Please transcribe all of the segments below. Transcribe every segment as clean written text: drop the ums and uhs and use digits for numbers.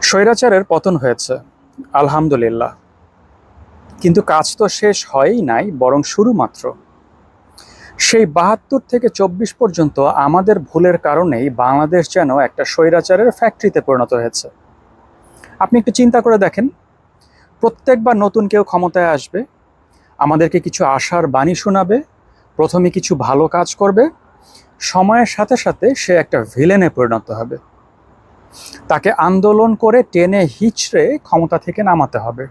স্বৈরাচারের পতন হয়েছে, আলহামদুলিল্লাহ। কিন্তু কাজ তো শেষ হয়ই নাই, বরং শুরু মাত্র। সেই ৭২ থেকে ২৪ পর্যন্ত আমাদের ভুলের কারণেই বাংলাদেশ যেন একটা স্বৈরাচারের ফ্যাক্টরিতে পরিণত হয়েছে। আপনি একটু চিন্তা করে দেখেন, প্রত্যেকবার নতুন কেউ ক্ষমতায় আসবে, আমাদেরকে কিছু আশার বাণী শোনাবে, প্রথমে কিছু ভালো কাজ করবে, সময়ের সাথে সাথে সে একটা ভিলেনে পরিণত হবে। তাকে আন্দোলন করে টেনে হিচড়ে ক্ষমতা থেকে নামাতে হবে।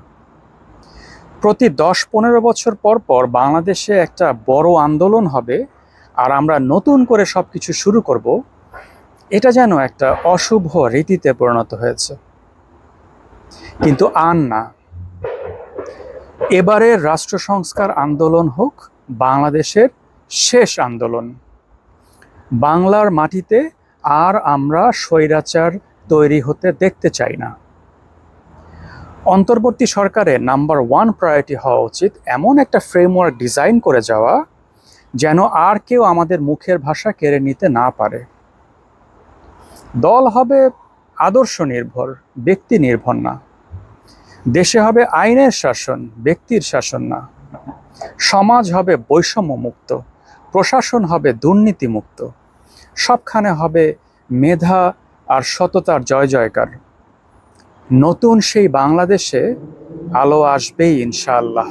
প্রতি ১০-১৫ বছর পর পর বাংলাদেশে একটা বড় আন্দোলন হবে, আর আমরা নতুন করে সব কিছু শুরু করব। এটা যেন একটা অশুভ রীতিতে পরিণত হয়েছে। কিন্তু আর না, এবারের রাষ্ট্র সংস্কার আন্দোলন হোক বাংলাদেশের শেষ আন্দোলন। বাংলার মাটিতে আর আমরা স্বৈরাচার তৈরি হতে দেখতে চাই না। অন্তর্বর্তী সরকারের নাম্বার 1 প্রায়োরিটি হওয়া উচিত এমন একটা ফ্রেমওয়ার্ক ডিজাইন করে যাওয়া, যেন আর কেউ আমাদের মুখের ভাষা কেড়ে নিতে না পারে। দল হবে আদর্শ নির্ভর, ব্যক্তি নির্ভর না। দেশে হবে আইনের শাসন, ব্যক্তির শাসন না। সমাজ হবে বৈষম্য মুক্ত, প্রশাসন হবে দুর্নীতি মুক্ত। সবখানে হবে মেধা আর সততার জয় জয়কার। নতুন সেই বাংলাদেশে আলো আসবেই ইনশাআল্লাহ।